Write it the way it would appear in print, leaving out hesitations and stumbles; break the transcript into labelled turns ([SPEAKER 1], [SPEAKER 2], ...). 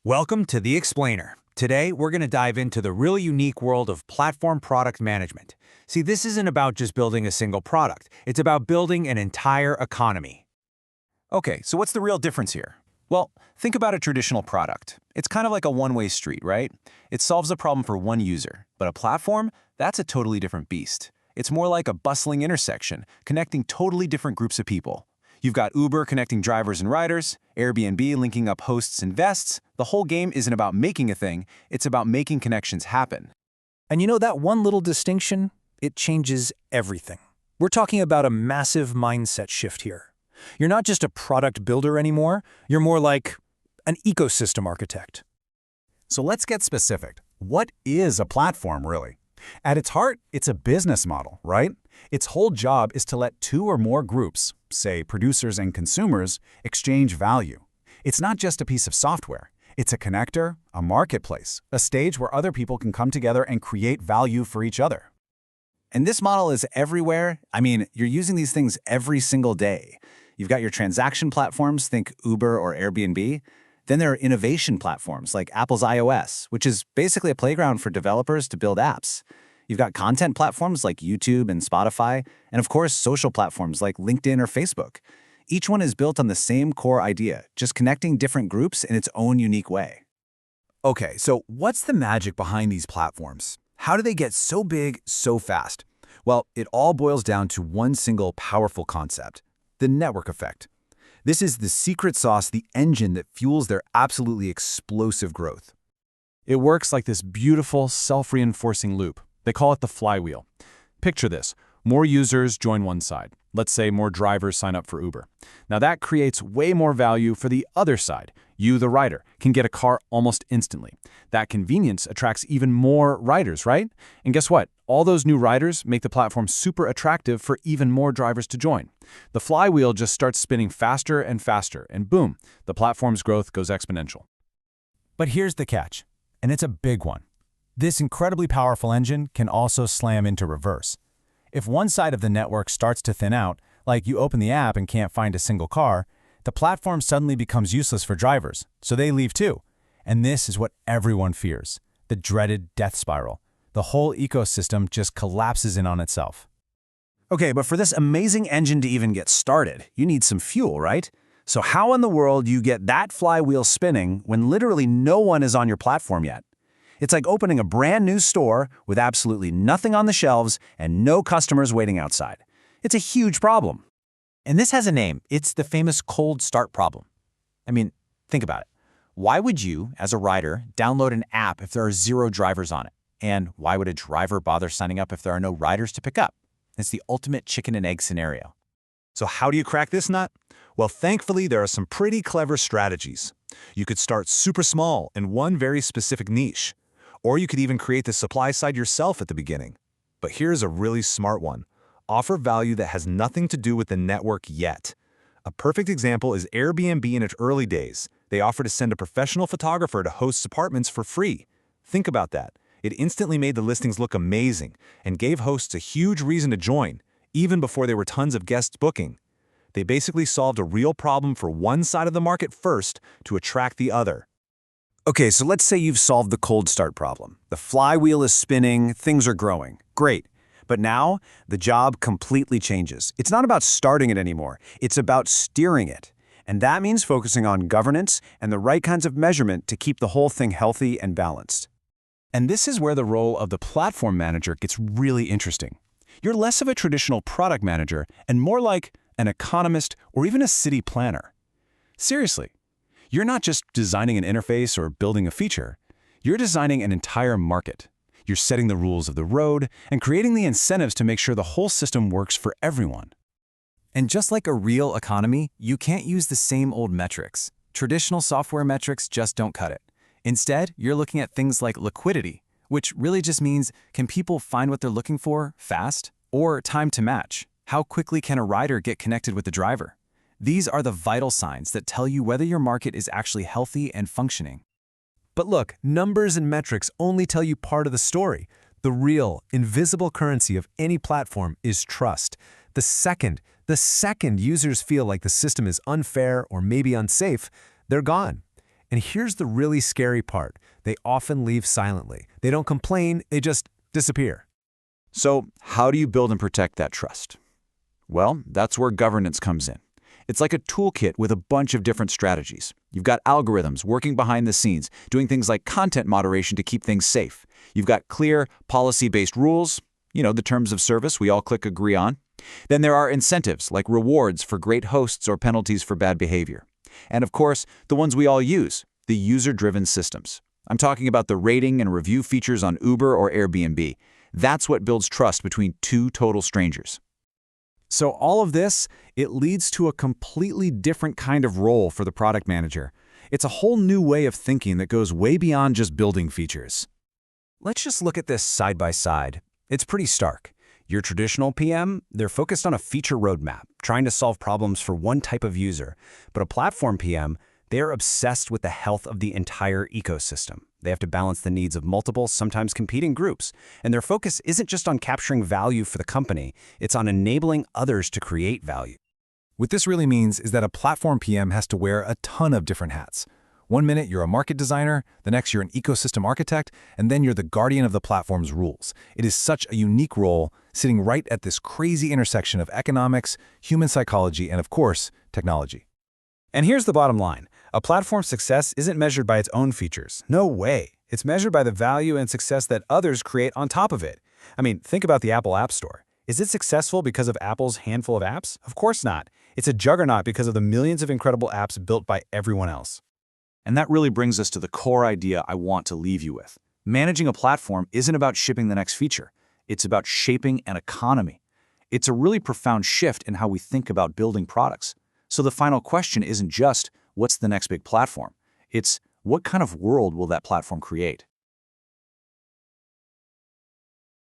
[SPEAKER 1] Welcome to the Explainer. Today, we're going to dive into the really unique world of platform product management. See, this isn't about just building a single product. It's about building an entire economy.
[SPEAKER 2] Okay, so what's the real difference here? Well, think about a traditional product. It's kind of like a one-way street, right? It solves a problem for one user. But a platform, that's a totally different beast. It's more like a bustling intersection, connecting totally different groups of people. You've got Uber connecting drivers and riders, Airbnb linking up hosts and guests. The whole game isn't about making a thing, it's about making connections happen.
[SPEAKER 3] And you know that one little distinction? It changes everything. We're talking about a massive mindset shift here. You're not just a product builder anymore, you're more like an ecosystem architect.
[SPEAKER 4] So let's get specific. What is a platform, really? At its heart, it's a business model, right? Its whole job is to let two or more groups, say producers and consumers, exchange value. It's not just a piece of software. It's a connector, a marketplace, a stage where other people can come together and create value for each other.
[SPEAKER 2] And this model is everywhere. I mean, you're using these things every single day. You've got your transaction platforms, think Uber or Airbnb. Then there are innovation platforms like Apple's iOS, which is basically a playground for developers to build apps. You've got content platforms like YouTube and Spotify, and of course, social platforms like LinkedIn or Facebook. Each one is built on the same core idea, just connecting different groups in its own unique way.
[SPEAKER 4] Okay, so what's the magic behind these platforms? How do they get so big so fast? Well, it all boils down to one single powerful concept: the network effect. This is the secret sauce, the engine that fuels their absolutely explosive growth.
[SPEAKER 5] It works like this beautiful, self-reinforcing loop. They call it the flywheel. Picture this. More users join one side. Let's say more drivers sign up for Uber. Now that creates way more value for the other side. You, the rider, can get a car almost instantly. That convenience attracts even more riders, right? And guess what? All those new riders make the platform super attractive for even more drivers to join. The flywheel just starts spinning faster and faster, and boom, the platform's growth goes exponential.
[SPEAKER 3] But here's the catch, and it's a big one. This incredibly powerful engine can also slam into reverse. If one side of the network starts to thin out, like you open the app and can't find a single car, the platform suddenly becomes useless for drivers, so they leave too. And this is what everyone fears, the dreaded death spiral. The whole ecosystem just collapses in on itself.
[SPEAKER 2] Okay, but for this amazing engine to even get started, you need some fuel, right? So how in the world do you get that flywheel spinning when literally no one is on your platform yet? It's like opening a brand new store with absolutely nothing on the shelves and no customers waiting outside. It's a huge problem.
[SPEAKER 1] And this has a name. It's the famous cold start problem. I mean, think about it. Why would you, as a rider, download an app if there are 0 drivers on it? And why would a driver bother signing up if there are no riders to pick up? It's the ultimate chicken and egg scenario.
[SPEAKER 6] So how do you crack this nut? Well, thankfully, there are some pretty clever strategies. You could start super small in one very specific niche. Or you could even create the supply side yourself at the beginning. But here's a really smart one. Offer value that has nothing to do with the network yet. A perfect example is Airbnb in its early days. They offered to send a professional photographer to host apartments for free. Think about that. It instantly made the listings look amazing and gave hosts a huge reason to join, even before there were tons of guests booking. They basically solved a real problem for one side of the market first to attract the other.
[SPEAKER 2] Okay, so let's say you've solved the cold start problem. The flywheel is spinning, things are growing. Great. But now, the job completely changes. It's not about starting it anymore. It's about steering it. And that means focusing on governance and the right kinds of measurement to keep the whole thing healthy and balanced.
[SPEAKER 5] And this is where the role of the platform manager gets really interesting. You're less of a traditional product manager and more like an economist or even a city planner. Seriously. You're not just designing an interface or building a feature. You're designing an entire market. You're setting the rules of the road and creating the incentives to make sure the whole system works for everyone.
[SPEAKER 7] And just like a real economy, you can't use the same old metrics. Traditional software metrics just don't cut it. Instead, you're looking at things like liquidity, which really just means, can people find what they're looking for fast? Or time to match. How quickly can a rider get connected with the driver? These are the vital signs that tell you whether your market is actually healthy and functioning.
[SPEAKER 3] But look, numbers and metrics only tell you part of the story. The real, invisible currency of any platform is trust. The second users feel like the system is unfair or maybe unsafe, they're gone.
[SPEAKER 2] And here's the really scary part. They often leave silently. They don't complain, they just disappear.
[SPEAKER 5] So how do you build and protect that trust? Well, that's where governance comes in. It's like a toolkit with a bunch of different strategies. You've got algorithms working behind the scenes, doing things like content moderation to keep things safe. You've got clear, policy-based rules, the terms of service we all click agree on. Then there are incentives like rewards for great hosts or penalties for bad behavior. And of course, the ones we all use, the user-driven systems. I'm talking about the rating and review features on Uber or Airbnb. That's what builds trust between two total strangers.
[SPEAKER 3] So all of this, it leads to a completely different kind of role for the product manager. It's a whole new way of thinking that goes way beyond just building features.
[SPEAKER 2] Let's just look at this side by side. It's pretty stark. Your traditional PM, they're focused on a feature roadmap, trying to solve problems for one type of user. But a platform PM, they're obsessed with the health of the entire ecosystem. They have to balance the needs of multiple, sometimes competing groups. And their focus isn't just on capturing value for the company, it's on enabling others to create value.
[SPEAKER 3] What this really means is that a platform PM has to wear a ton of different hats. One minute you're a market designer, the next you're an ecosystem architect, and then you're the guardian of the platform's rules. It is such a unique role, sitting right at this crazy intersection of economics, human psychology, and of course, technology. And here's the bottom line. A platform's success isn't measured by its own features. No way. It's measured by the value and success that others create on top of it. I mean, think about the Apple App Store. Is it successful because of Apple's handful of apps? Of course not. It's a juggernaut because of the millions of incredible apps built by everyone else.
[SPEAKER 5] And that really brings us to the core idea I want to leave you with. Managing a platform isn't about shipping the next feature. It's about shaping an economy. It's a really profound shift in how we think about building products. So the final question isn't just, what's the next big platform? It's, what kind of world will that platform create?